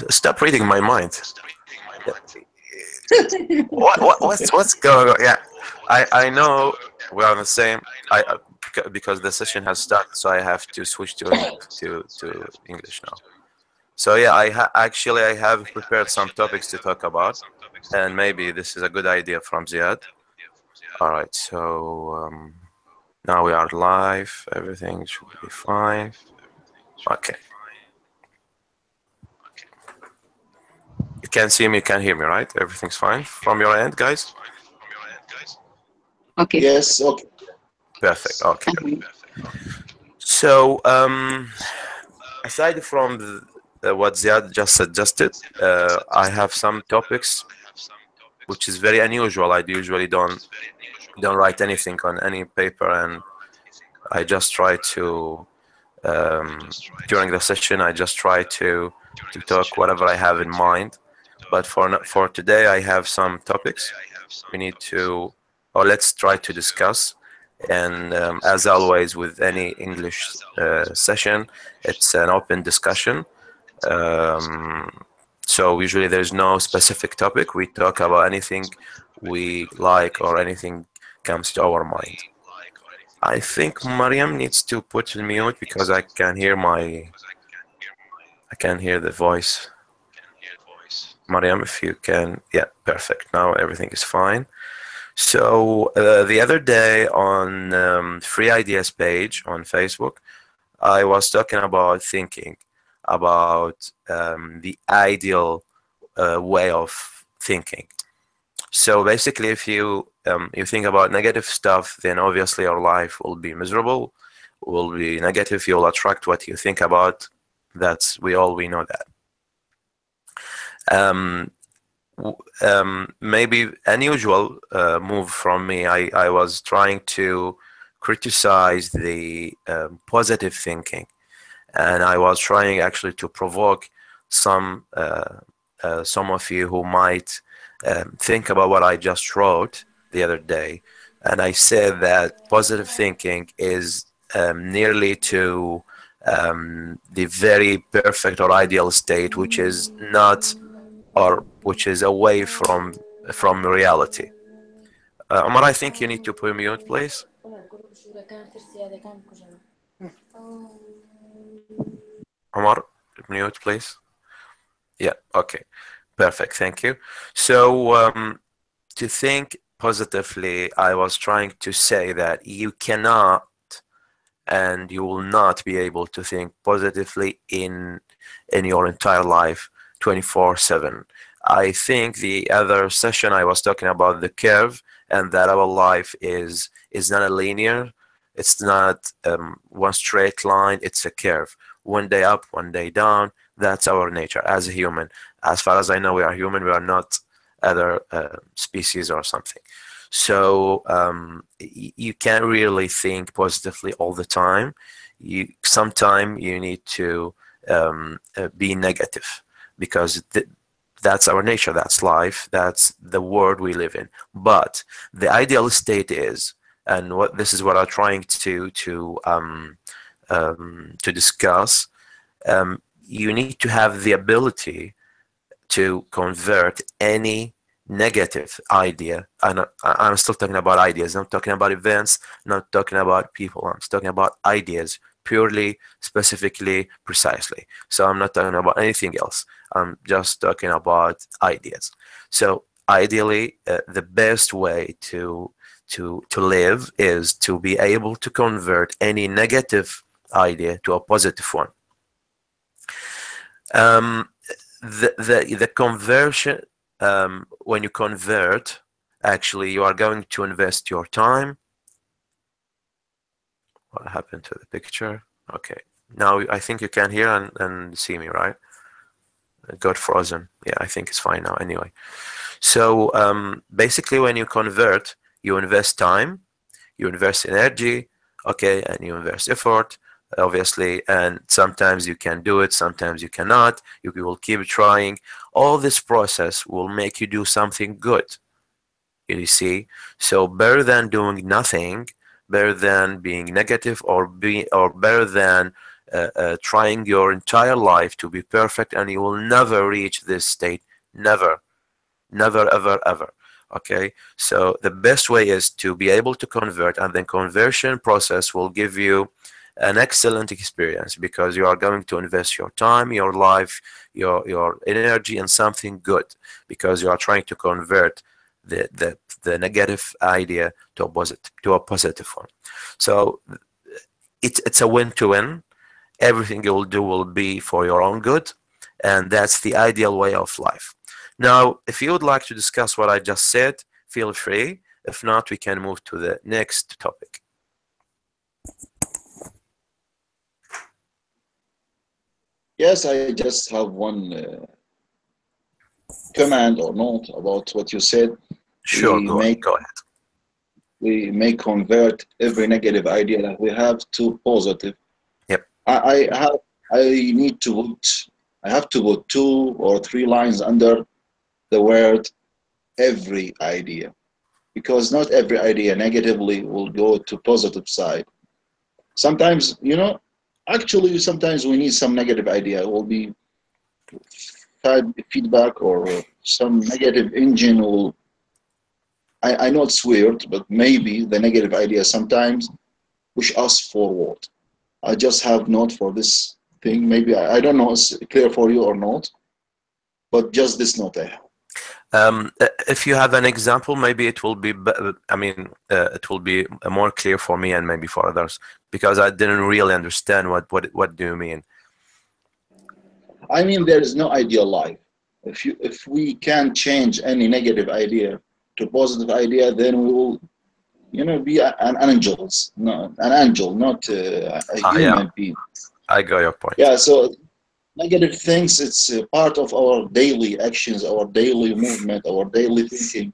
Stop reading my mind. What's going on? Yeah, I know we are the same. Because the session has started, so I have to switch to English now. So yeah, actually I have prepared some topics to talk about, and maybe this is a good idea from Ziad. All right, so now we are live. Everything should be fine. Okay, you can see me, you can hear me, right? Everything's fine from your end, guys. Okay. Yes, okay. Perfect. Okay. Mhm. So aside from what Ziad just suggested, I have some topics which is very unusual. I usually don't write anything on any paper, and I just try to um, during the session I just try to talk whatever I have in mind. But for today, I have some topics we need to, or let's try to discuss. And as always, with any English session, it's an open discussion. Um, so usually there's no specific topic. We talk about anything we like or anything comes to our mind. I think Mariam needs to put in mute because I can hear the voice. Mariam, if you can, yeah, perfect. Now everything is fine. So the other day on Free Ideas page on Facebook, I was talking about thinking about the ideal way of thinking. So basically, if you think about negative stuff, then obviously your life will be miserable, will be negative. You'll attract what you think about. We know that. Um, Maybe unusual move from me. I was trying to criticize the positive thinking, and I was trying actually to provoke some of you who might think about what I just wrote the other day. And I said that positive thinking is nearly to the very perfect or ideal state, which is not, or which is away from reality. Omar, I think you need to put mute, please. Omar, mute, please. Yeah, okay. Perfect, thank you. So, to think positively, I was trying to say that you cannot and you will not be able to think positively in your entire life 24/7. I think the other session I was talking about the curve, and that our life is not a linear, it's not one straight line, it's a curve. One day up, one day down. That's our nature as a human. As far as I know, we are human. We are not other species or something. So you can't really think positively all the time. Sometime you need to be negative because that's our nature. That's life. That's the world we live in. But the ideal state is, and what this is what I'm trying to discuss. You need to have the ability to convert any negative idea, and I'm still talking about ideas. I'm talking about events, not talking about people. I'm talking about ideas, purely, specifically, precisely. So I'm not talking about anything else. I'm just talking about ideas. So ideally, the best way to live is to be able to convert any negative idea to a positive one. Um, the conversion, when you convert, actually you are going to invest your time. What happened to the picture? Okay, now I think you can hear and see me, right? It got frozen. Yeah, I think it's fine now anyway. So basically when you convert, you invest time, you invest energy, okay, and you invest effort, obviously, and sometimes you can do it, sometimes you cannot. You will keep trying. All this process will make you do something good, you see. So better than doing nothing, better than being negative, or better than trying your entire life to be perfect, and you will never reach this state. Never, never, ever, ever. Okay, so the best way is to be able to convert, and then conversion process will give you an excellent experience, because you are going to invest your time, your life, your energy in something good, because you are trying to convert the negative idea to a positive one. So it's a win to win. Everything you will do will be for your own good, and that's the ideal way of life. Now, if you would like to discuss what I just said, feel free. If not, we can move to the next topic. Yes, I just have one comment or note about what you said. Sure, We make go ahead. we may convert every negative idea that we have to positive. Yep. I have I need to put I have to put two or three lines under the word every idea, because not every idea negatively will go to positive side. Sometimes, actually sometimes we need some negative idea. It will be feedback, or some negative engine will. I know it's weird, but maybe the negative idea sometimes push us forward. I just have note for this thing. Maybe I don't know it's clear for you or not, but just this note I have. If you have an example, maybe it will be, I mean, it will be more clear for me and maybe for others, because I didn't really understand what do you mean. I mean, there is no ideal life. If we can change any negative idea to positive idea, then we will, be an angels, no, an angel, not a Yeah, human being. I got your point. Yeah. So negative things, it's a part of our daily actions, our daily movement, our daily thinking.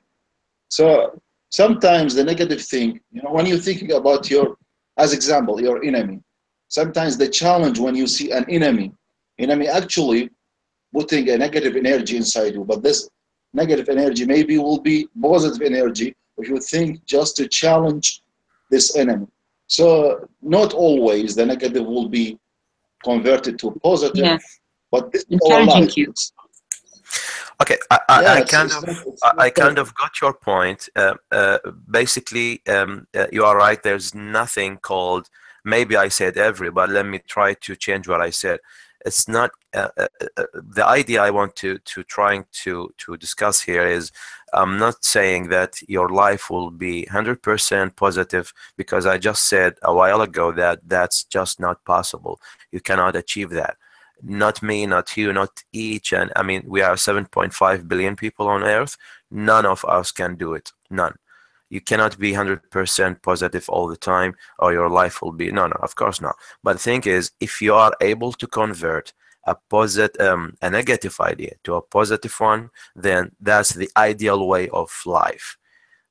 So sometimes the negative thing, when you're thinking about as example, your enemy, sometimes the challenge when you see an enemy actually putting a negative energy inside you, but this negative energy maybe will be positive energy if you think just to challenge this enemy. So not always the negative will be converted to positive, Yes, but this is our encouraging life. you. Okay, Yeah, I not kind perfect. of got your point. Basically, you are right. There's nothing called, maybe I said every, but let me try to change what I said. It's not the idea I want to trying to discuss here is, I'm not saying that your life will be 100% positive, because I just said a while ago that that's just not possible. You cannot achieve that. Not me, not you, not each. And I mean, we are 7.5 billion people on Earth. None of us can do it. None. You cannot be 100% positive all the time, or your life will be, no, no, of course not. But the thing is, if you are able to convert a negative idea to a positive one, then that's the ideal way of life.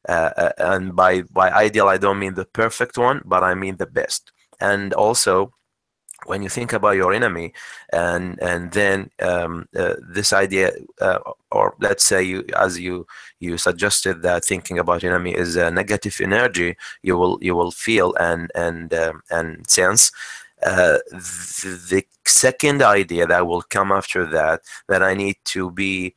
And by ideal, I don't mean the perfect one, but I mean the best. And also, when you think about your enemy, and then this idea, or let's say, you suggested that thinking about enemy is a negative energy, you will feel and sense. The second idea that will come after that, that I need to be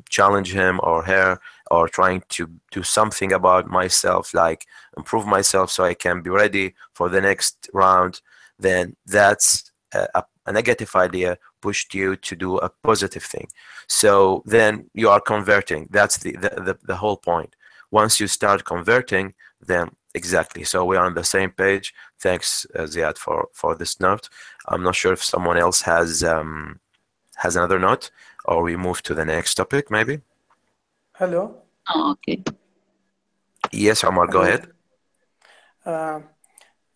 challenge him or her, or trying to do something about myself, like improve myself so I can be ready for the next round, then that's a negative idea pushed you to do a positive thing. So then you are converting. That's the whole point. Once you start converting, then exactly. So we are on the same page. Thanks, Ziad, for this note. I'm not sure if someone else has another note, or we move to the next topic, maybe. Hello, Oh, okay. Yes, Omar, go ahead. hello.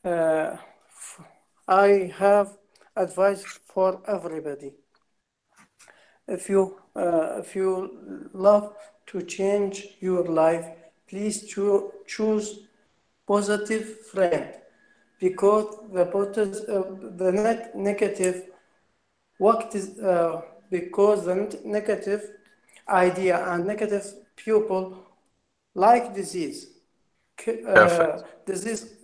Uh, uh, I have advice for everybody. If you love to change your life, please choose positive friend, because the negative what is because the negative idea and negative people like disease Perfect.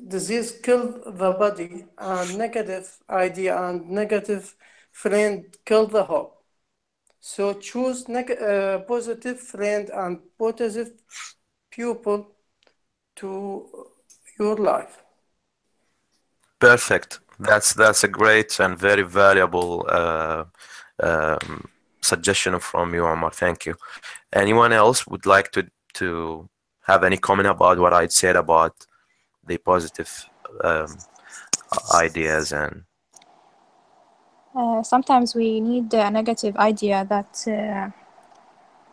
Disease kill the body, and negative idea and negative friend kill the hope. So choose positive friend and positive pupil to your life. Perfect. That's a great and very valuable um, suggestion from you, Omar. Thank you. Anyone else would like to have any comment about what I said about the positive um, ideas and Sometimes we need a negative idea that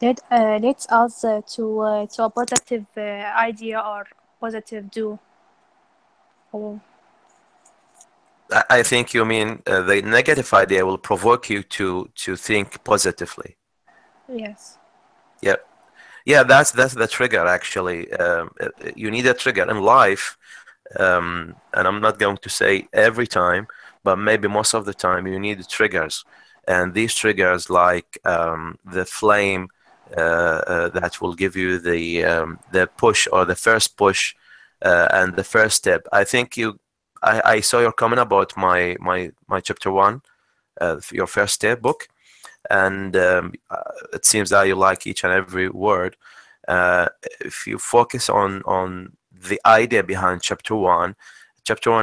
leads us to a positive idea or positive do. Oh, I think you mean the negative idea will provoke you to think positively. yes. Yeah, yeah, that's the trigger actually. You need a trigger in life, and I'm not going to say every time, but maybe most of the time you need triggers, and these triggers like the flame that will give you the push or the first push and the first step. I think I saw your comment about my chapter one, your first step book, and it seems that you like each and every word. If you focus on the idea behind chapter one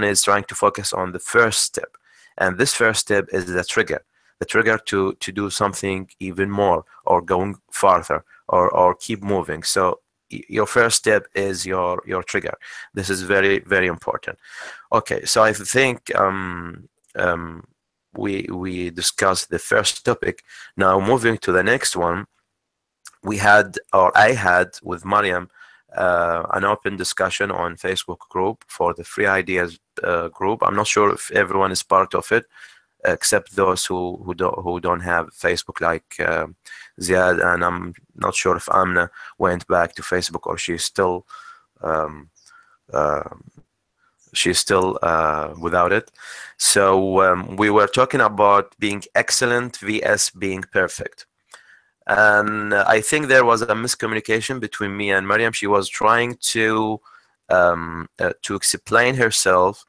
is trying to focus on the first step, and this first step is the trigger to do something even more or going farther or keep moving. So your first step is your trigger. This is very very important. Okay, so I think we discussed the first topic. Now moving to the next one, we had, or I had with Mariam, an open discussion on Facebook group for the Free Ideas group. I'm not sure if everyone is part of it, except those who don't have Facebook, like Ziad, and I'm not sure if Amna went back to Facebook or um, uh, she's still without it. So we were talking about being excellent vs being perfect. And I think there was a miscommunication between me and Mariam. She was trying to explain herself,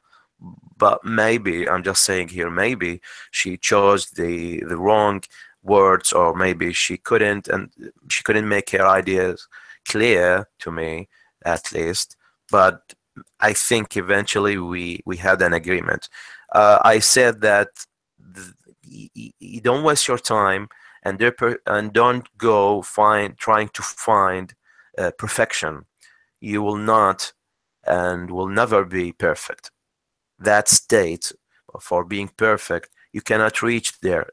but maybe, I'm just saying here, maybe she chose the wrong words, or maybe she couldn't make her ideas clear to me, at least. But I think eventually we had an agreement. I said that you don't waste your time, and don't go trying to find perfection. You will not and will never be perfect. That state for being perfect, you cannot reach there.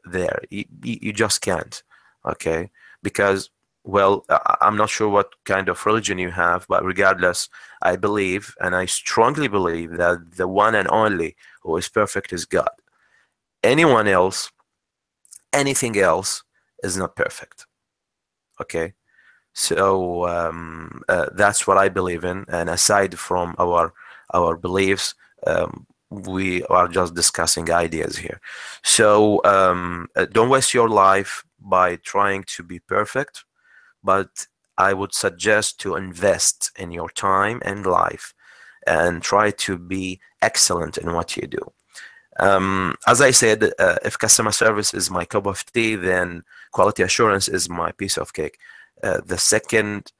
You just can't. Okay, because, well, I'm not sure what kind of religion you have, but regardless, I believe, and I strongly believe, that the one and only who is perfect is God. Anyone else, anything else, is not perfect. Okay, so that's what I believe in. And aside from our beliefs, we are just discussing ideas here. So don't waste your life by trying to be perfect, but I would suggest to invest in your time and life and try to be excellent in what you do. As I said, if customer service is my cup of tea, then quality assurance is my piece of cake. The second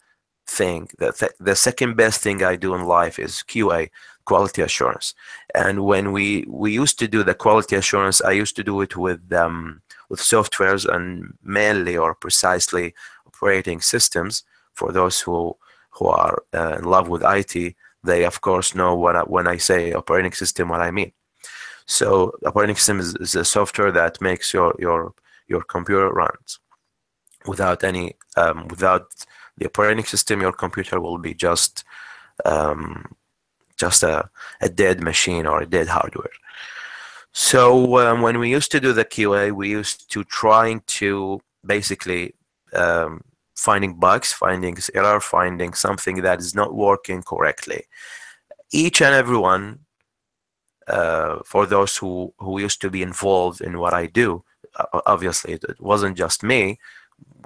thing, the second best thing I do in life is QA, quality assurance. And when we used to do the quality assurance, I used to do it with softwares and mainly or precisely operating systems. For those who are in love with IT, they of course know when I say operating system, what I mean. So operating system is a software that makes your computer runs. Without the operating system, your computer will be um, just a dead machine or a dead hardware. So when we used to do the QA, we used to trying to basically finding bugs, finding error, finding something that is not working correctly. Each and everyone, for those who used to be involved in what I do, obviously it wasn't just me.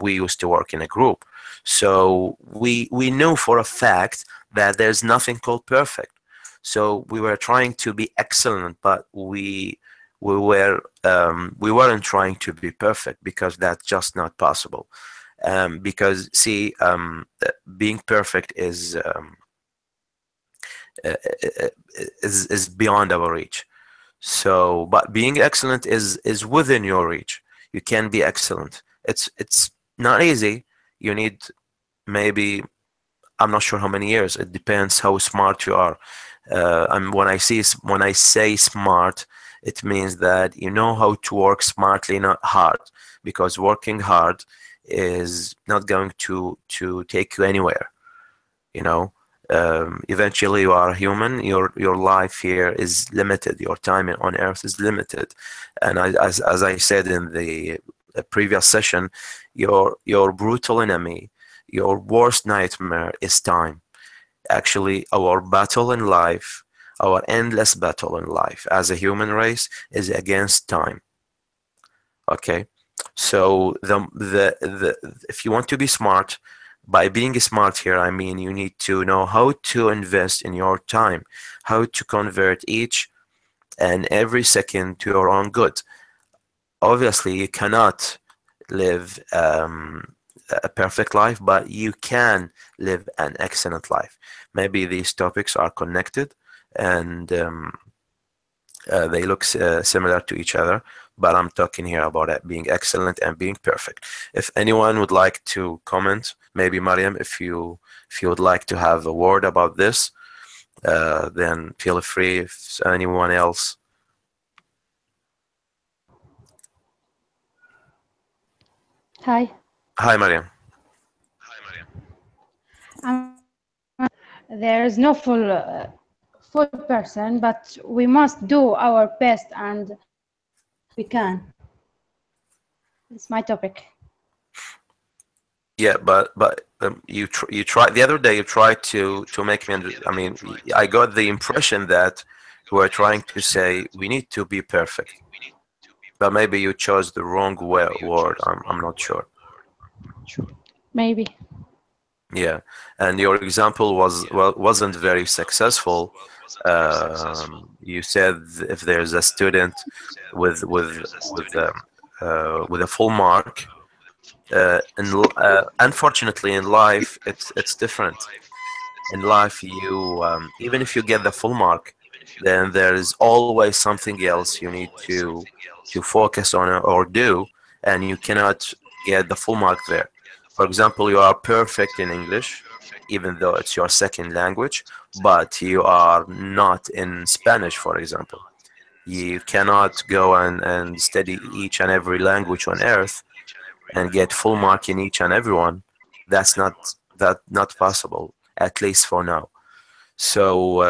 we used to work in a group. So we know for a fact that there's nothing called perfect. So we were trying to be excellent, but we weren't trying to be perfect, because that's just not possible. Because see, being perfect is beyond our reach. So, but being excellent is within your reach. You can be excellent. It's not easy. You need maybe, I'm not sure how many years. It depends how smart you are. And when I say smart, it means that you know how to work smartly, not hard, because working hard is not going to take you anywhere. You know, eventually you are human. Your life here is limited. Your time on Earth is limited, and as I said in the previous session, your brutal enemy, your worst nightmare is time. Actually, our battle in life, our endless battle in life as a human race, is against time. Okay, so if you want to be smart, by being smart here, I mean you need to know how to invest in your time, how to convert each and every second to your own good. Obviously, you cannot live a perfect life, but you can live an excellent life. Maybe these topics are connected, and they look similar to each other, but I'm talking here about it being excellent and being perfect. If anyone would like to comment, maybe Mariam, if you would like to have a word about this, then feel free. If anyone else. Hi. Hi, Mariam. There is no full person, but we must do our best and we can. It's my topic. Yeah, but you tried the other day. You tried to make me. I mean, I got the impression that you were trying to say we need to be perfect, but maybe you chose the wrong word. I'm not sure. Maybe. Yeah, and your example wasn't very successful. You said if there's a student with a full mark, unfortunately in life it's different. In life, you even if you get the full mark, then there is always something else you need to focus on or do, and you cannot get the full mark there. For example, you are perfect in English, even though it's your second language, but you are not in Spanish, for example. You cannot go and study each and every language on earth and get full mark in each and every one. That's not possible, at least for now. So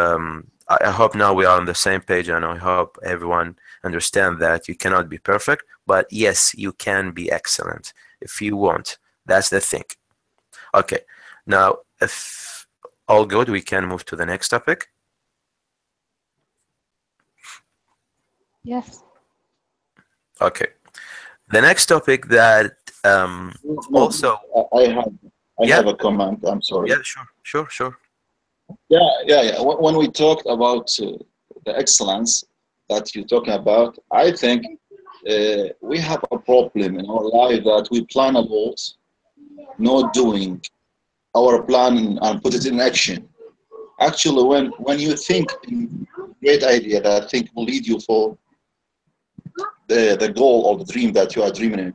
I hope now we are on the same page, and I hope everyone understand that you cannot be perfect, but yes, you can be excellent if you want. That's the thing. Okay, now if all good, we can move to the next topic. Yes. Okay, the next topic that No, also, I yeah, have a comment. I'm sorry. yeah, sure. Yeah. When we talked about the excellence that you're talking about, I think we have a problem in our life that we plan a lot, not doing our plan and put it in action. Actually, when you think in great idea that I think will lead you for the goal or the dream that you are dreaming in,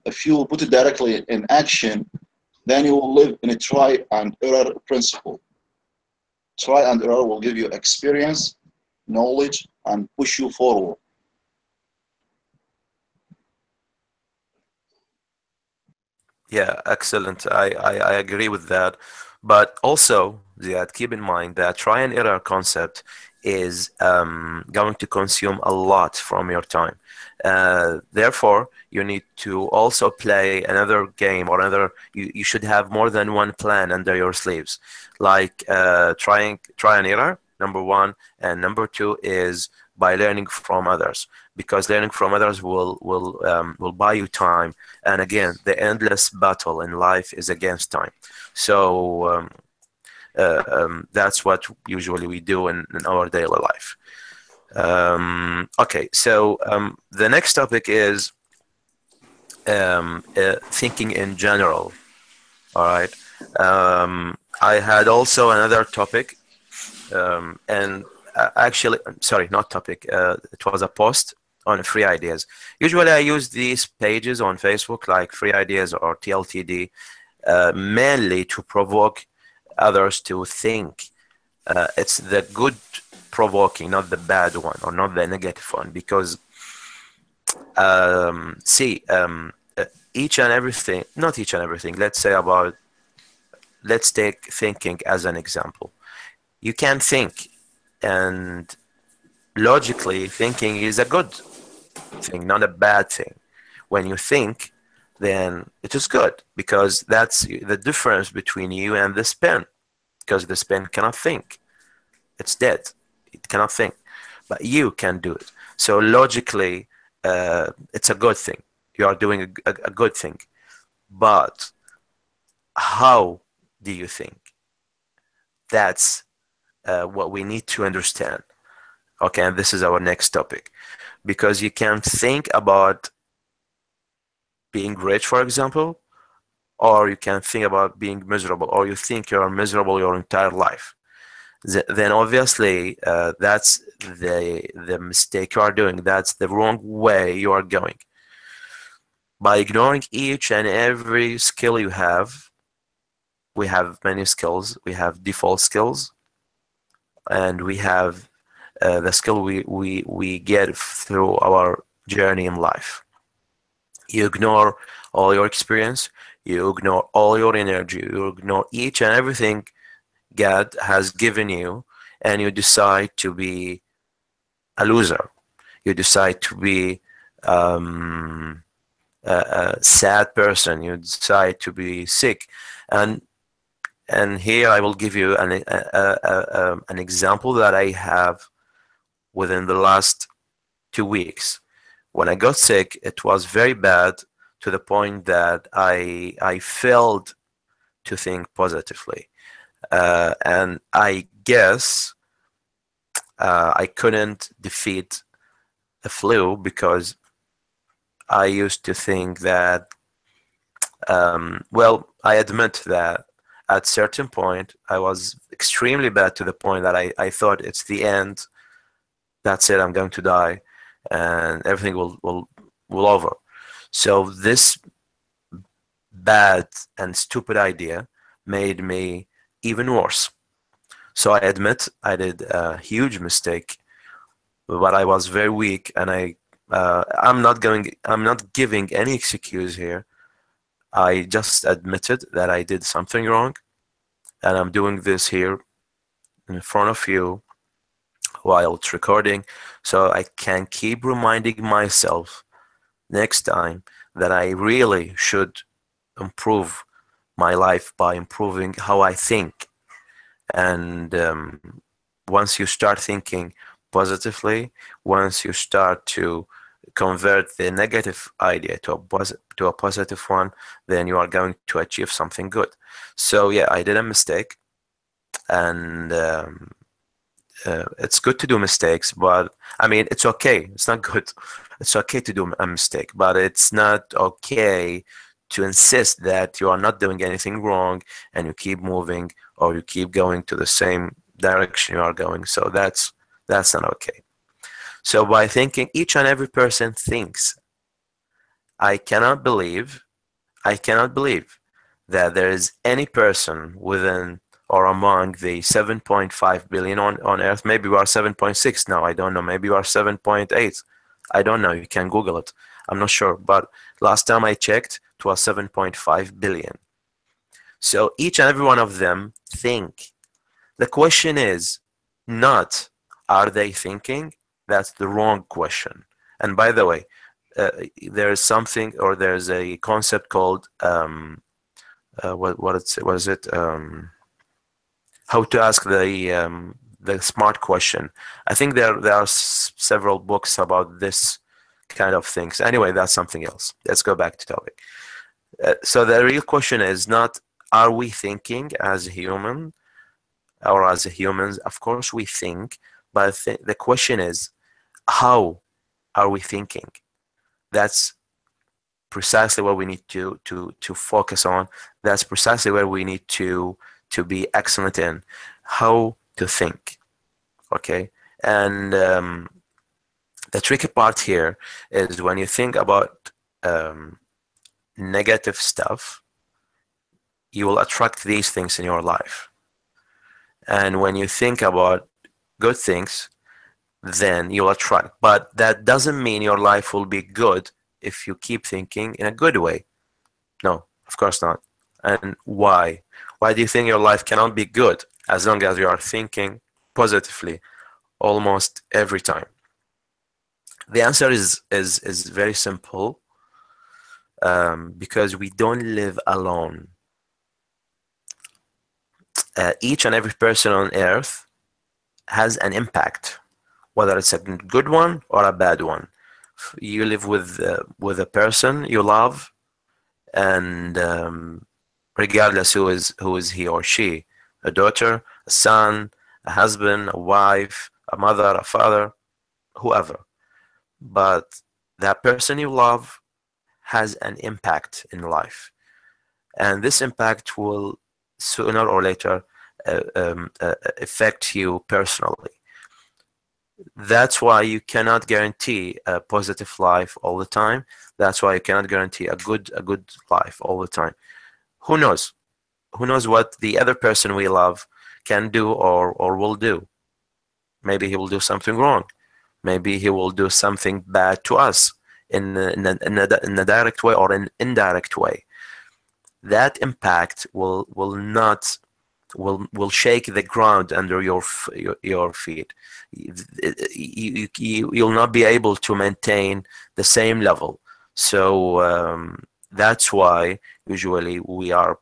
if you put it directly in action, then you will live in a try and error principle. Try and error will give you experience, knowledge, and push you forward. Yeah, excellent. I agree with that. But also, Ziad, keep in mind that try and error concept is going to consume a lot from your time. Therefore, you need to also play another game, or another, you should have more than one plan under your sleeves. Like try and error, number one, and number two is by learning from others, because learning from others will buy you time. And again, the endless battle in life is against time. So that's what usually we do in our daily life. Okay, so the next topic is thinking in general. All right. I had also another topic, and actually, sorry, not topic. It was a post on free ideas. Usually, I use these pages on Facebook, like free ideas or TLTD, mainly to provoke others to think. It's the good provoking, not the bad one or not the negative one, because see, each and everything, not each and everything. Let's say about, let's take thinking as an example. You can think, and logically, thinking is a good thing, not a bad thing. When you think, then it is good, because that's the difference between you and this pen, because this pen cannot think. It's dead. It cannot think, but you can do it. So logically, it's a good thing. You are doing a good thing. But how do you think? That's what we need to understand. Okay, and this is our next topic, because you can think about being rich, for example, or you can think about being miserable, or you think you're miserable your entire life. Then obviously that's the mistake you are doing. That's the wrong way you are going. By ignoring each and every skill you have, we have many skills. We have default skills, and we have the skill we get through our journey in life. You ignore all your experience, you ignore all your energy, you ignore each and everything God has given you, and you decide to be a loser. You decide to be a sad person. You decide to be sick, and here I will give you an example that I have within the last 2 weeks. When I got sick, it was very bad, to the point that I failed to think positively. And I guess I couldn't defeat the flu, because I used to think that, well, I admit that at certain point I was extremely bad, to the point that I thought it's the end. That's it, I'm going to die, and everything will over. So this bad and stupid idea made me even worse. So I admit I did a huge mistake, but I was very weak, and I'm not giving any excuse here. I just admitted that I did something wrong, and I'm doing this here in front of you while it's recording, so I can keep reminding myself next time that I really should improve my life by improving how I think. And once you start thinking positively, once you start to convert the negative idea to a positive one, then you are going to achieve something good. So yeah, I did a mistake, and it's good to do mistakes, but I mean, it's okay. It's not good. It's okay to do a mistake, but it's not okay to insist that you are not doing anything wrong and you keep moving, or you keep going to the same direction you are going. So that's not okay. So by thinking, each and every person thinks. I cannot believe that there is any person within or among the 7.5 billion on Earth. Maybe we are 7.6 now. I don't know. Maybe we are 7.8. I don't know. You can Google it. I'm not sure. But last time I checked, it was 7.5 billion. So each and every one of them think. The question is not, are they thinking? That's the wrong question. And by the way, there is something, or there's a concept called what is it? How to ask the smart question. I think there are several books about this kind of things. Anyway, that's something else. Let's go back to topic. So the real question is not, are we thinking as a human or as a humans? Of course we think, but the question is, how are we thinking? That's precisely what we need to focus on. That's precisely where we need to be excellent in, how to think. Okay, and the tricky part here is when you think about negative stuff, you will attract these things in your life. And when you think about good things, then you'll attract. But that doesn't mean your life will be good if you keep thinking in a good way. No, of course not. And why? Why do you think your life cannot be good as long as you are thinking positively almost every time? The answer is very simple. Because we don't live alone. Each and every person on earth has an impact, whether it's a good one or a bad one. You live with a person you love, and regardless who is he or she, a daughter, a son, a husband, a wife, a mother, a father, whoever. But that person you love has an impact in life, and this impact will sooner or later affect you personally. That's why you cannot guarantee a positive life all the time. That's why you cannot guarantee a good life all the time. Who knows? Who knows what the other person we love can do or will do? Maybe he will do something wrong. Maybe he will do something bad to us in a direct way or an indirect way. That impact will not will shake the ground under your feet. You'll not be able to maintain the same level. So that's why usually we are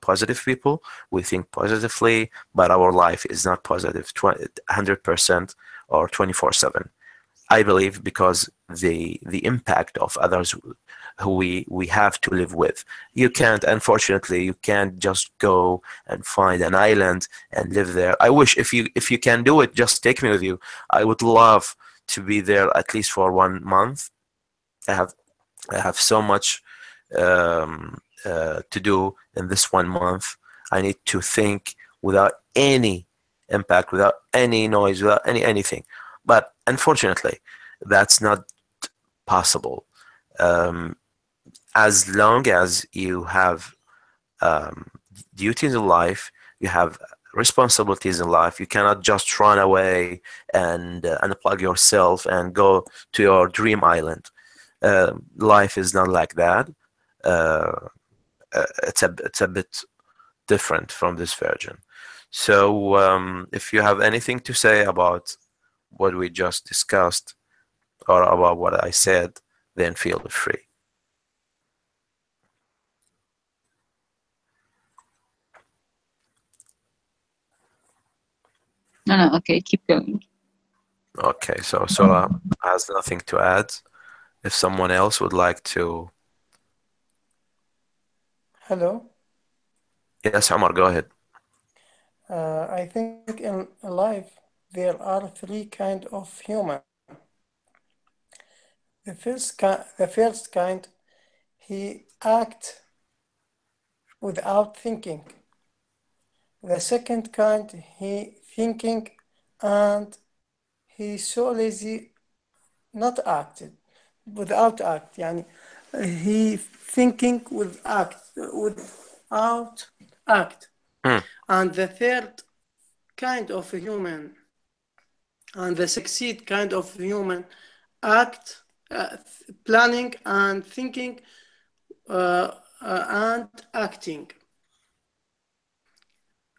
positive people. We think positively, but our life is not positive 100% or 24/7. I believe because the impact of others who we have to live with. Unfortunately, you can't just go and find an island and live there. I wish if you can do it, just take me with you. I would love to be there at least for 1 month. I have so much to do in this 1 month. I need to think without any impact, without any noise, without anything. But unfortunately, that's not possible. As long as you have duties in life, you have responsibilities in life, you cannot just run away and unplug yourself and go to your dream island. Life is not like that. It's a bit different from this version. So if you have anything to say about what we just discussed or about what I said, then feel free. No, okay, keep going. Okay, so Sora has nothing to add. If someone else would like to. Hello. Yes, Omar, go ahead. I think in life there are three kind of human. The first kind, he act without thinking. The second kind, he thinking and he so lazy not acted without act. يعني he thinking without act. Hmm. And the third kind of human and the succeed kind of human act, planning and thinking and acting.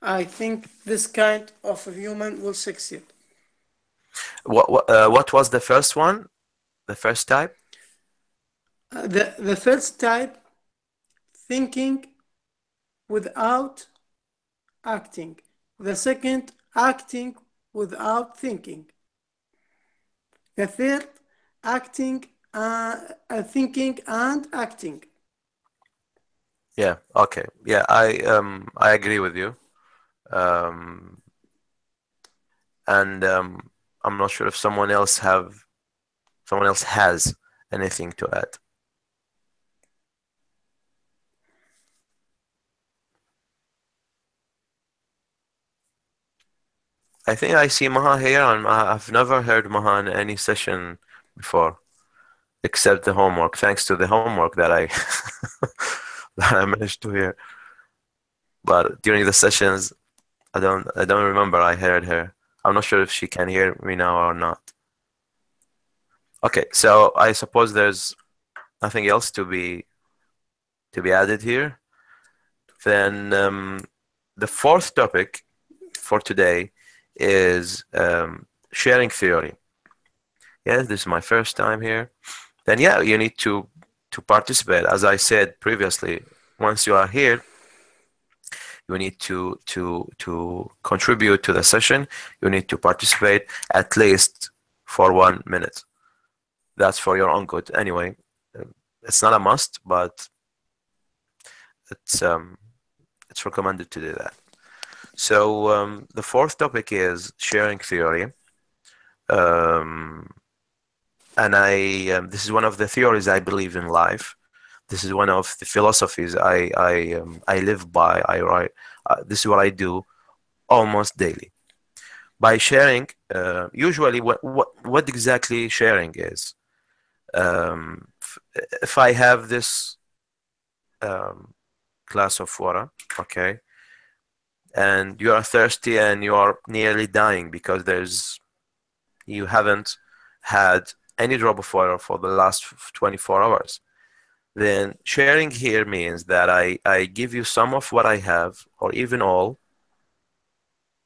I think this kind of human will succeed. What was the first one? The first type? The first type, thinking without acting. The second, acting without thinking. The third, acting, thinking and acting. Yeah. Okay. Yeah. I agree with you. Um, and I'm not sure if someone else has anything to add. I think I see Maha here, and I've never heard Maha in any session before, except the homework. Thanks to the homework that I that I managed to hear. But during the sessions, I don't remember I heard her. I'm not sure if she can hear me now or not. Okay, so I suppose there's nothing else to be added here. Then the fourth topic for today is sharing theory. Yes, this is my first time here. Then yeah, you need to participate. As I said previously, once you are here, you need to contribute to the session. You need to participate at least for 1 minute. That's for your own good. Anyway, it's not a must, but it's recommended to do that. So the fourth topic is sharing theory. And this is one of the theories I believe in life. This is one of the philosophies I live by. I write. This is what I do almost daily. By sharing, usually what exactly sharing is. If I have this glass of water, okay, and you are thirsty and you are nearly dying because you haven't had any drop of water for the last 24 hours, then sharing here means that I give you some of what I have, or even all,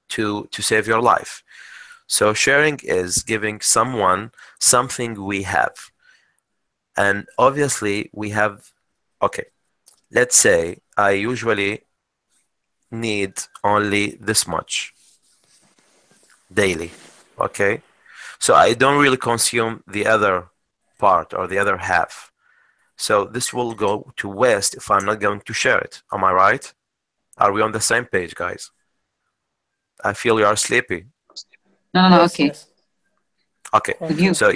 to save your life. So sharing is giving someone something we have. And obviously we have, okay, let's say I usually need only this much daily, okay? So I don't really consume the other part or the other half. So this will go to waste if I'm not going to share it. Am I right? Are we on the same page, guys? I feel you are sleepy. No, no, no. Yes, Okay. yes. Okay. With you. So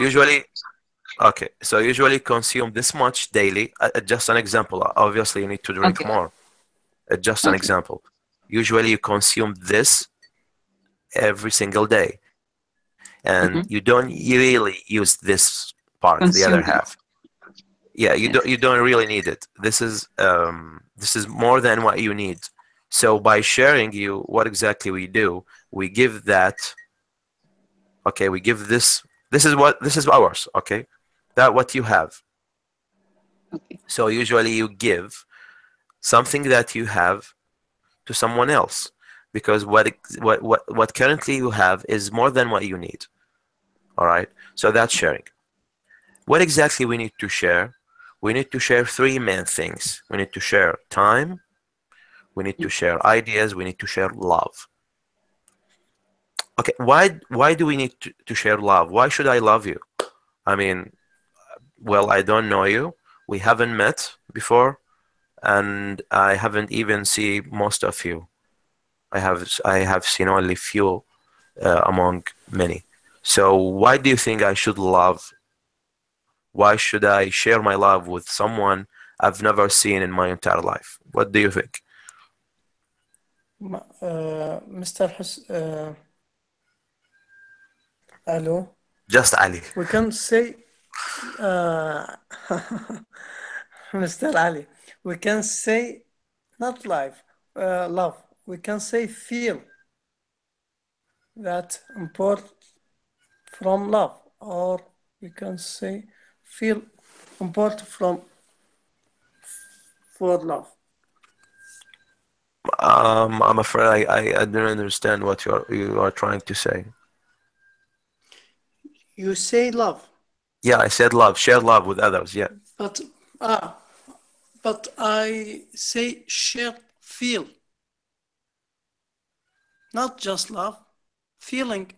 usually consume this much daily. Just an example. Obviously, you need to drink Okay. more. Just an Okay. example. Usually, you consume this every single day, and Mm-hmm. you don't really use this part, the other Consume. half. Yeah, Yes. you don't really need it. This is more than what you need. So by sharing you, what exactly we do, we give that. Okay, we give this. This is ours. Okay, that what you have. Okay. So usually you give something that you have to someone else, because what currently you have is more than what you need. All right. So that's sharing. What exactly we need to share? We need to share three main things. We need to share time. We need to share ideas. We need to share love. Okay, why do we need to share love? Why should I love you? I mean, well, I don't know you. We haven't met before, and I haven't even seen most of you. I have seen only few among many. So why do you think I should love? Why should I share my love with someone I've never seen in my entire life? What do you think? Mr. Hello. Just Ali. We can say, uh, Mr. Ali, we can say not life, love. We can say feel that import from love, or we can say feel import from for love. I'm afraid I don't understand what you are trying to say. You say love, Yeah, I said love, share love with others. Yeah. but ah, but I say share feel, not just love, feeling.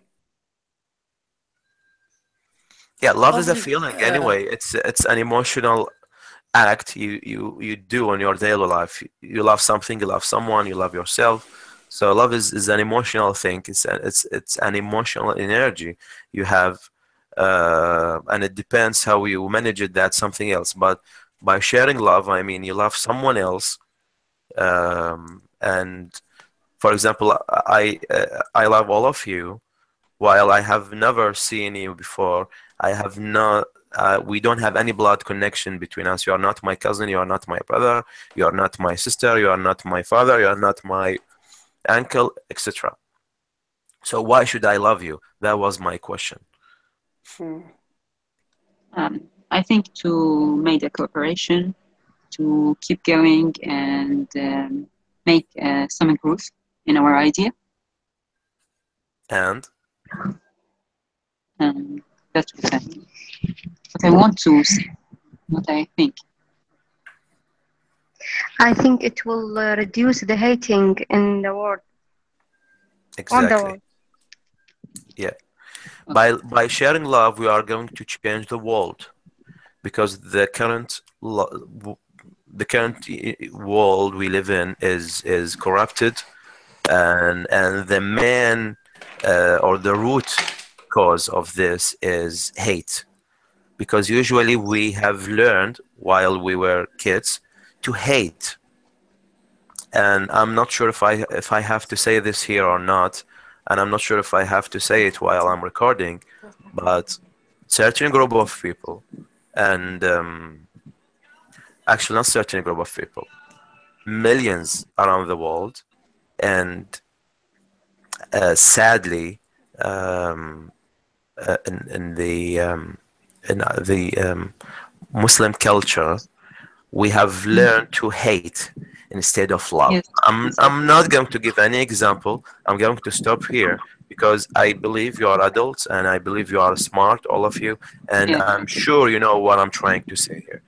Yeah, love is a Loving, feeling anyway. It's an emotional act you do in your daily life. You love something, you love someone, you love yourself. So love is an emotional thing. It's an emotional energy you have, and it depends how you manage it. That's something else. But by sharing love, I mean you love someone else, and for example, I love all of you while I have never seen you before. I have not. We don't have any blood connection between us. You are not my cousin. You are not my brother. You are not my sister. You are not my father. You are not my uncle, etc. So why should I love you? That was my question. I think to make a cooperation, to keep going and make some growth in our idea. And That's what I want to say, what I think. I think it will reduce the hating in the world, on the exactly, world. yeah. Okay. By sharing love, we are going to change the world because the current world we live in is corrupted, and the main or the root cause of this is hate, because usually we have learned while we were kids to hate. And I'm not sure if I have to say this here or not, and I'm not sure if I have to say it while I'm recording, but certain group of people, and actually not certain group of people, millions around the world, and sadly, um, in the Muslim culture, we have learned to hate instead of love. Yes, I'm exactly. not going to give any example. I'm going to stop here because I believe you are adults and I believe you are smart, all of you, and Yeah, I'm sure you know what I'm trying to say here.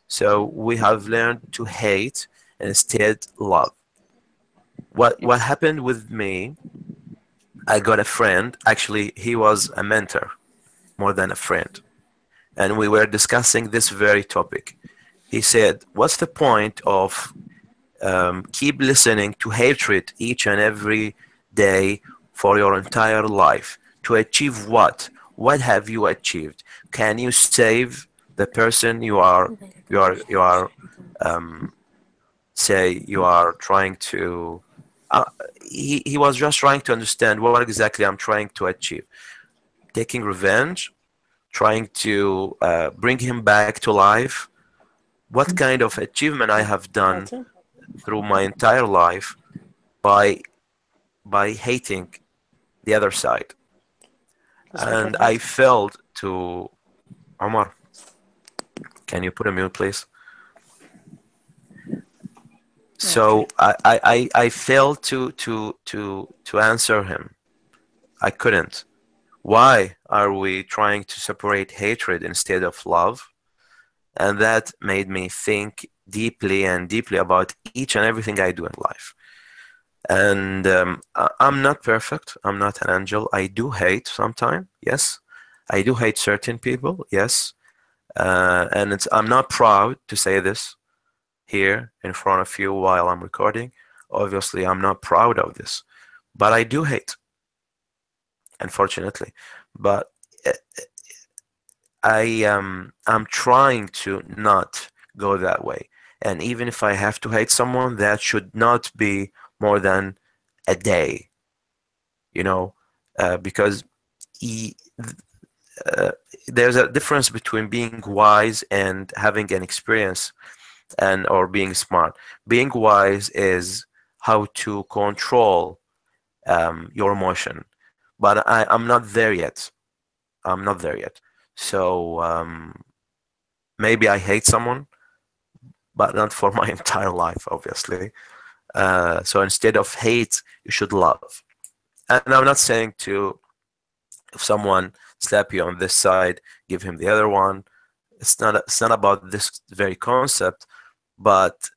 So we have learned to hate and instead love. What yes, happened with me? I got a friend. Actually, he was a mentor more than a friend, and we were discussing this very topic. He said, "What's the point of keep listening to hatred each and every day for your entire life? To achieve what? What have you achieved? Can you save the person you are um, say you are trying to?" Uh, he was just trying to understand what exactly I'm trying to achieve. Taking revenge, trying to bring him back to life. What kind of achievement I have done through my entire life by hating the other side. And I failed to Omar, can you put a mute please? So I failed to answer him. I couldn't. Why are we trying to separate hatred instead of love? And that made me think deeply and deeply about each and everything I do in life. And I'm not perfect. I'm not an angel. I do hate sometimes. Yes, I do hate certain people. Yes, and I'm not proud to say this here in front of you while I'm recording. Obviously, I'm not proud of this, but I do hate, unfortunately. But uh, I'm trying to not go that way. And even if I have to hate someone, that should not be more than a day, because he, uh, there's a difference between being wise and having an experience and or being smart. Being wise is how to control your emotion, but I'm not there yet. I'm not there yet. So maybe I hate someone, but not for my entire life, obviously. So instead of hate, you should love. And I'm not saying to, if someone slap you on this side, give him the other one. It's not about this very concept, but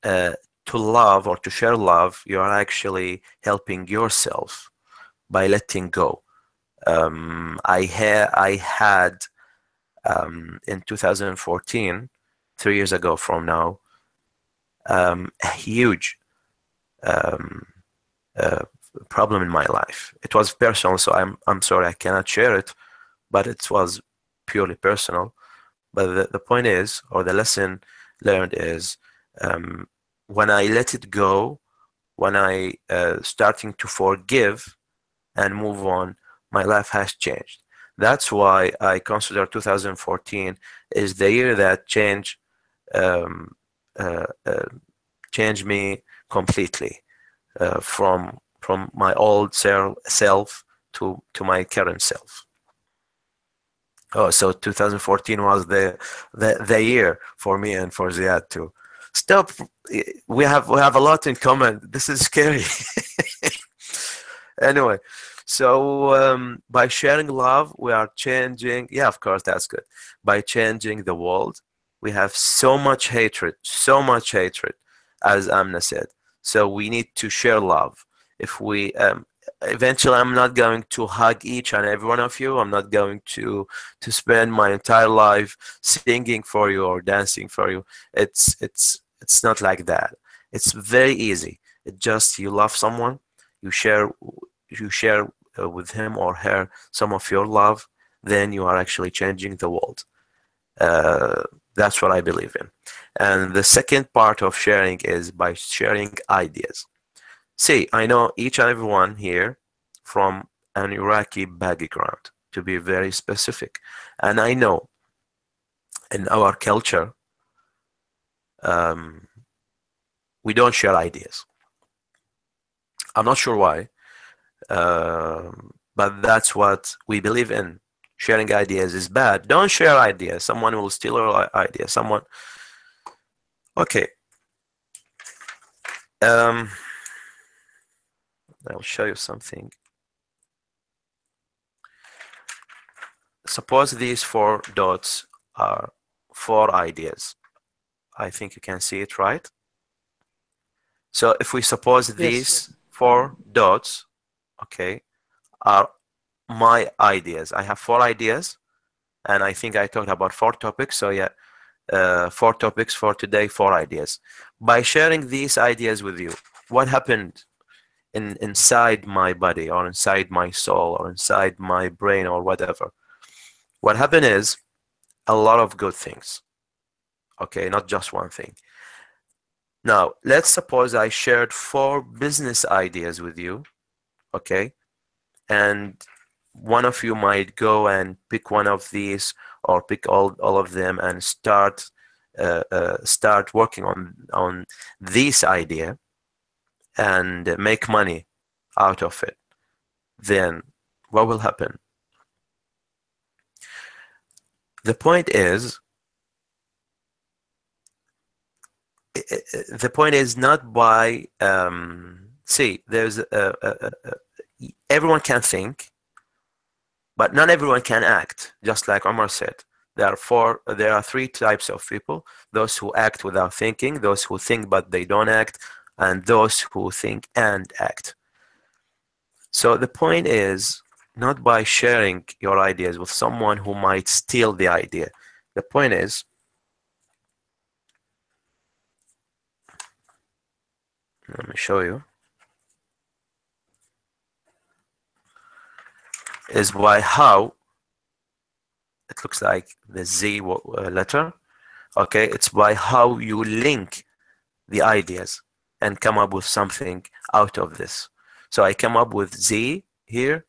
uh, to love or to share love, you are actually helping yourself by letting go. I had in 2014, 3 years ago from now, a huge um, uh, problem in my life. It was personal, so I'm sorry I cannot share it, but it was purely personal. But the point is, or the lesson learned is, when I let it go, when I starting to forgive and move on, my life has changed. That's why I consider 2014 is the year that um, uh, uh, changed me completely, from my old self to my current self. Oh, so 2014 was the year for me and for Ziad too. Stop. We have a lot in common. This is scary. Anyway, so by sharing love, we are changing. Yeah, of course, that's good. By changing the world, we have so much hatred, as Amna said. So we need to share love. If we eventually, I'm not going to hug each and every one of you. I'm not going to spend my entire life singing for you or dancing for you. It's not like that. It's very easy. It just you love someone, you share with him or her some of your love, then you are actually changing the world. Uh, that's what I believe in. And the second part of sharing is by sharing ideas. See, I know each and everyone here from an Iraqi background, to be very specific. And I know in our culture, um, we don't share ideas. I'm not sure why, but that's what we believe in. Sharing ideas is bad. Don't share ideas. Someone will steal your idea. Someone. Okay. I'll show you something. Suppose these 4 dots are 4 ideas. I think you can see it, right? So if we suppose these 4 dots, okay, are my ideas. I have 4 ideas, and I think I talked about 4 topics. So yeah, 4 topics for today, 4 ideas. By sharing these ideas with you, what happened inside my body or inside my soul or inside my brain or whatever? What happened is a lot of good things. Okay, not just one thing. Now, let's suppose I shared 4 business ideas with you, okay? And one of you might go and pick one of these or pick all of them and start working on this idea and make money out of it. Then what will happen? The point is, not by see, there's everyone can think, but not everyone can act. Just like Omar said, there are 3 types of people: those who act without thinking, those who think but they don't act, and those who think and act. So the point is not by sharing your ideas with someone who might steal the idea. The point is, let me show you, is by how it looks like the Z letter. Okay, it's by how you link the ideas and come up with something out of this. So I come up with Z here,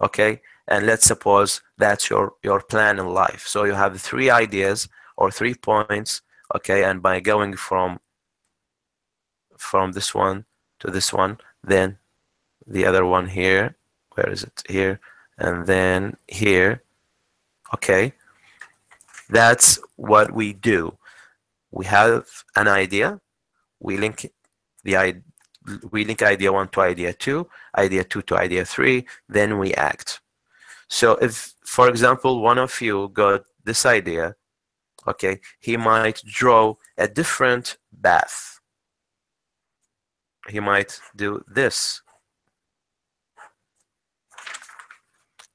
okay, and let's suppose that's your plan in life. So you have 3 ideas or 3 points, okay, and by going from this one to this one, then the other one here, where is it? Here, and then here, okay. That's what we do. We have an idea, we link idea 1 to idea 2, idea 2 to idea 3, then we act. So if, for example, one of you got this idea, okay, he might draw a different path. He might do this.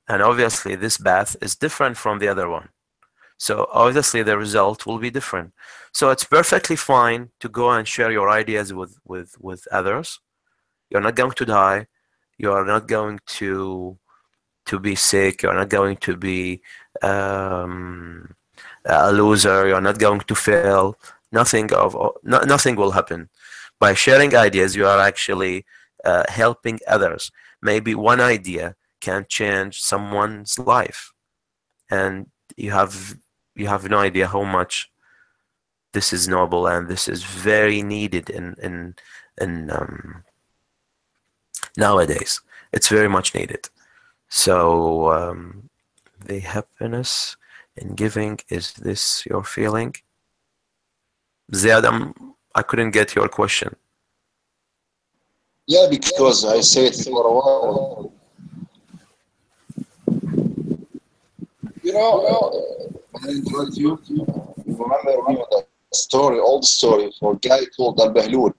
And obviously this path is different from the other one. So obviously the result will be different. So it's perfectly fine to go and share your ideas with others. You're not going to die. You are not going to be sick. You're not going to be a loser. You're not going to fail. Nothing will happen. By sharing ideas, you are actually helping others. Maybe one idea can change someone's life, and you have you have no idea how much this is noble and this is very needed in nowadays. It's very much needed. So the happiness in giving, is this your feeling? Ziad, I couldn't get your question. Yeah, because I said it for a while. When I interrupt you, you remember me the story, old story for a guy called Al-Bahlul.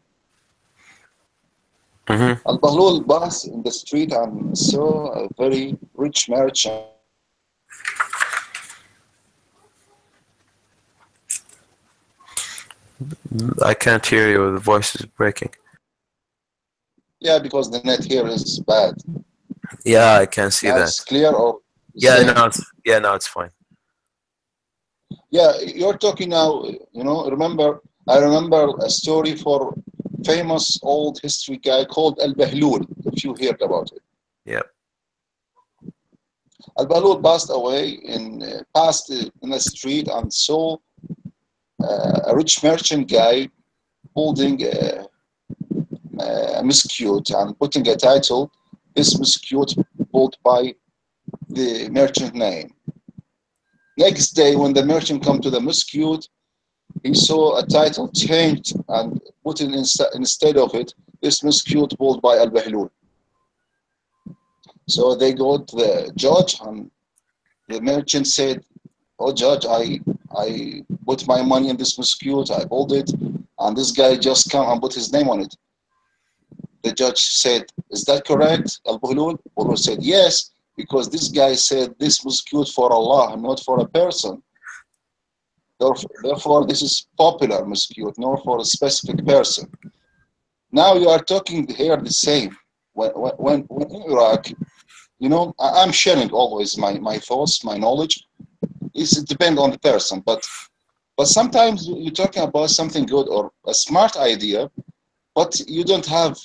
Al-Bahlul passed in the street and saw a very rich merchant. I can't hear you. The voice is breaking. Yeah, because the net here is bad. Yeah, I can see now that. It's clear or yeah, same? Now it's fine. Yeah, you're talking now, remember, I remember a story for famous old history guy called Al-Bahlul, if you heard about it. Yeah. Al-Bahlul passed away passed in the street and saw a rich merchant guy holding a mosquito and putting a title, this mosquito pulled by the merchant name. Next day, when the merchant come to the mosquito, he saw a title changed and put in instead of it, this mosquito pulled by Al-Bahlul. So they go to the judge and the merchant said, oh judge, I put my money in this mosquito, I pulled it, and this guy just come and put his name on it. The judge said, is that correct, Al-Bahlul? Bahlul said, yes, because this guy said this mosquito for Allah, not for a person. Therefore, this is popular mosquito, not for a specific person. Now you are talking here the same. When in Iraq, I'm sharing always my thoughts, my knowledge. It depends on the person, but sometimes you're talking about something good or a smart idea, but you don't have,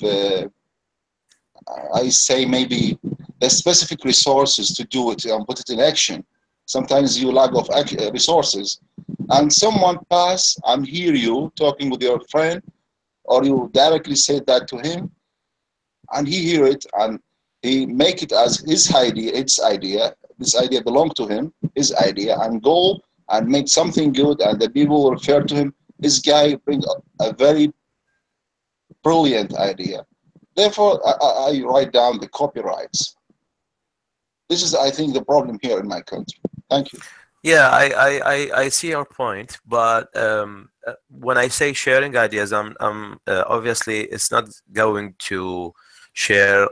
I say maybe the specific resources to do it and put it in action. Sometimes you lack of resources, and someone pass and hear you talking with your friend, or you directly say that to him, and he hear it and he make it as his idea, this idea belong to him, his idea, and go and make something good, and the people will refer to him. This guy bring a very brilliant idea. Therefore, I write down the copyrights. This is, I think, the problem here in my country. Thank you. Yeah, I see your point, but when I say sharing ideas, I'm obviously it's not going to share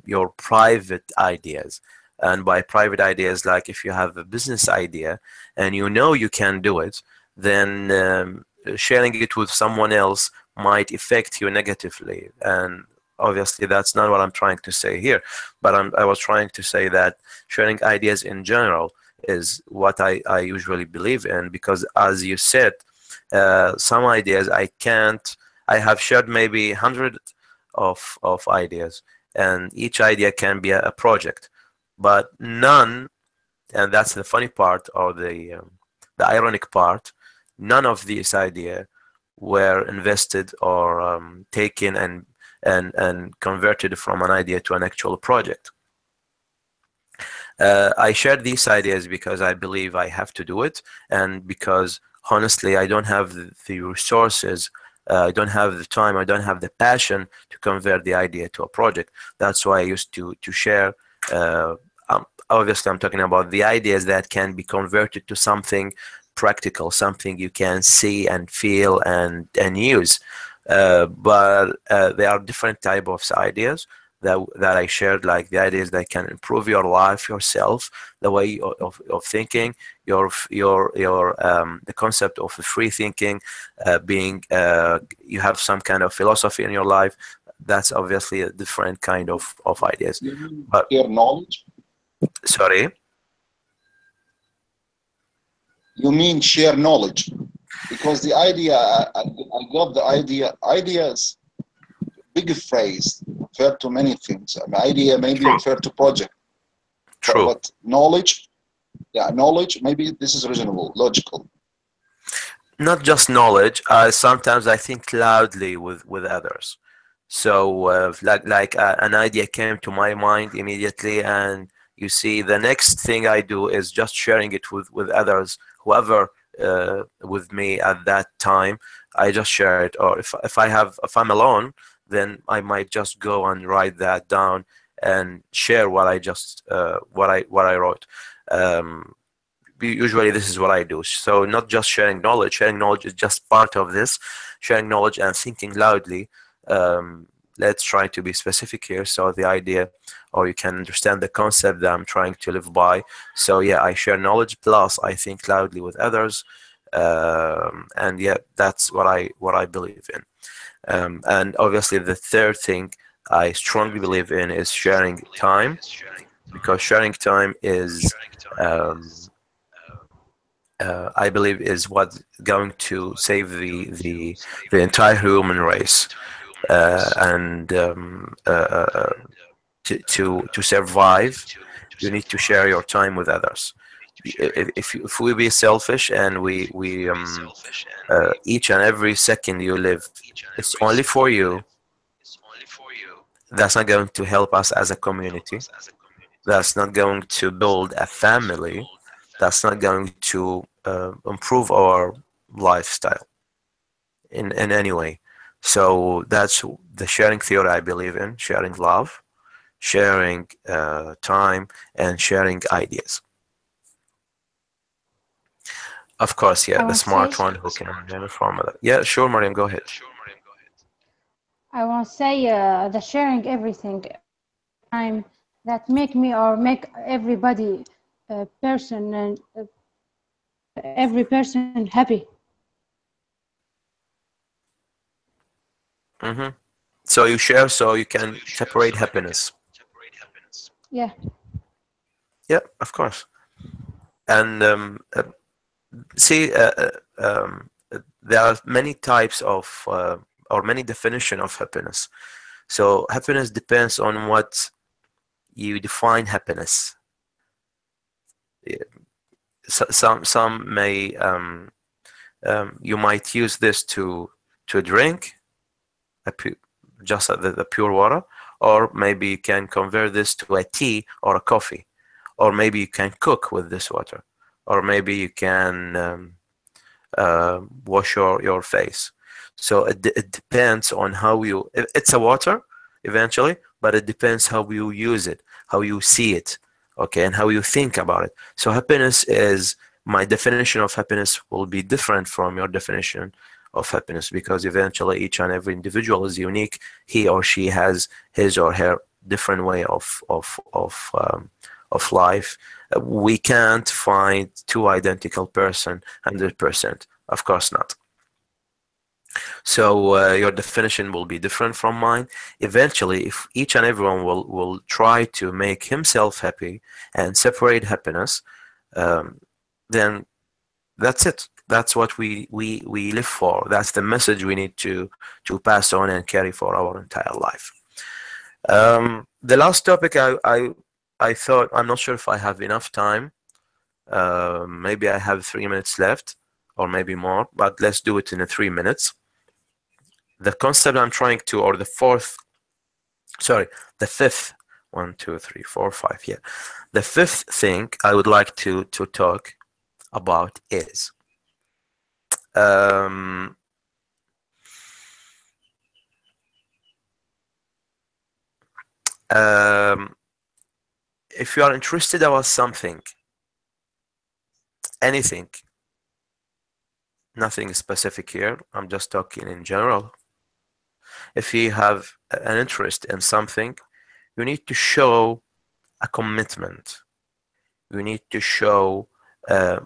your private ideas. And by private ideas, like if you have a business idea and you can do it, then sharing it with someone else might affect you negatively. And obviously that's not what I'm trying to say here, but I was trying to say that sharing ideas in general is what I usually believe in, because as you said, some ideas I have shared maybe hundreds of ideas, and each idea can be a project, but none, and that's the funny part, or the ironic part, none of these ideas were invested or taken and converted from an idea to an actual project. I shared these ideas because I believe I have to do it, and because honestly I don't have the resources, I don't have the time, I don't have the passion to convert the idea to a project. That's why I used to share. Obviously I'm talking about the ideas that can be converted to something practical, something you can see and feel and use. But there are different types of ideas that I shared, like the ideas that can improve your life, yourself, the way of thinking, the concept of free thinking, being you have some kind of philosophy in your life. That's obviously a different kind of ideas. You mean But share knowledge? sorry. You mean share knowledge? Because the idea, I got the idea. Ideas, big phrase, refer to many things. An idea maybe True. refer to project, True. but knowledge, yeah, knowledge. Maybe this is reasonable, logical. Not just knowledge. Sometimes I think loudly with others. So an idea came to my mind immediately, and you see, the next thing I do is just sharing it with others, whoever with me at that time. I just share it, or if I'm alone, then I might just go and write that down and share what I just what I wrote. Um, Usually this is what I do. So not just sharing knowledge is just part of this. Sharing knowledge and thinking loudly. um, let's try to be specific here, so the idea, or you can understand the concept that I'm trying to live by. So yeah, I share knowledge plus I think loudly with others. And yeah, that's what I believe in. And obviously the third thing I strongly believe in is sharing time, because sharing time is um, I believe is what's going to save the entire human race. And to survive, you need to share your time with others. If we be selfish and we each and every second you live, it's only for you, that's not going to help us as a community. That's not going to build a family. That's not going to improve our lifestyle in any way. So that's the sharing theory I believe in: sharing love, sharing time, and sharing ideas. Of course, yeah, I the want to say, smart one who can learn from it. Yeah, sure, Mariam, go ahead. the sharing everything time that make me or make everybody person and every person happy. Hmm. So you share so you can separate happiness. Yeah. Yeah, of course. And see, there are many types of or many definition of happiness. So happiness depends on what you define happiness. Yeah, some may you might use this to drink a just the pure water, or maybe you can convert this to a tea or a coffee, or maybe you can cook with this water, or maybe you can wash your face. So it depends on how you. It's a water eventually, but it depends how you use it, how you see it, okay, and how you think about it. So happiness is, my definition of happiness will be different from your definition of happiness, because eventually each and every individual is unique. He or she has his or her different way of life. We can't find two identical person 100%. Of course not. So your definition will be different from mine. Eventually, if each and everyone will try to make himself happy and separate happiness, then that's it. That's what we live for. That's the message we need to pass on and carry for our entire life. The last topic I thought, I'm not sure if I have enough time. Maybe I have 3 minutes left, or maybe more, but let's do it in 3 minutes. The concept I'm trying to, or the fifth, 1, 2, 3, 4, 5, yeah. The fifth thing I would like to talk about is um, um, if you are interested about something, anything, nothing specific here, I'm just talking in general. If you have an interest in something, you need to show a commitment. You need to show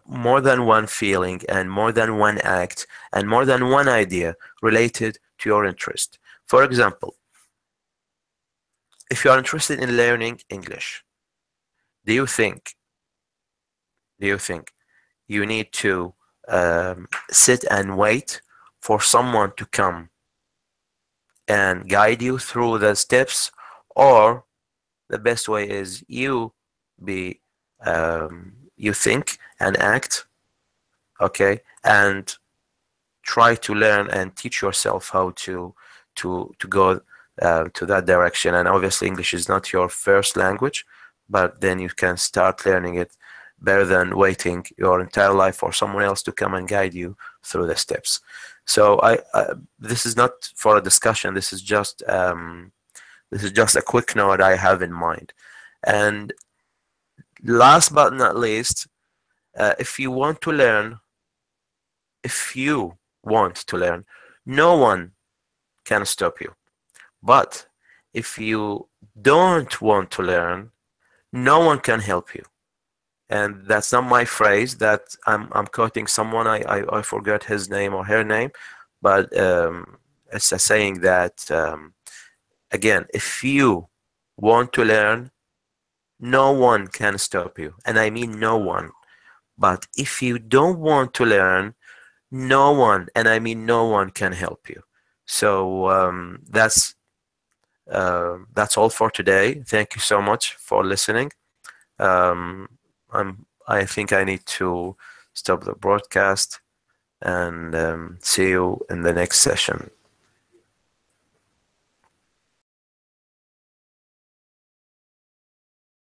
more than one feeling and more than one act and more than one idea related to your interest. For example, if you are interested in learning English, do you think you need to sit and wait for someone to come and guide you through the steps, or the best way is you think and act, okay, and try to learn and teach yourself how to go to that direction. And obviously English is not your first language, but then you can start learning it better than waiting your entire life for someone else to come and guide you through the steps. So this is not for a discussion. This is just a quick note I have in mind. And last but not least, if you want to learn, no one can stop you. But if you don't want to learn, no one can help you. And that's not my phrase. That I'm quoting someone. I forgot his name or her name, but it's a saying that again, if you want to learn, no one can stop you, and I mean no one. But if you don't want to learn, no one, and I mean no one, can help you. So that's all for today. Thank you so much for listening. Um, I think I need to stop the broadcast and see you in the next session.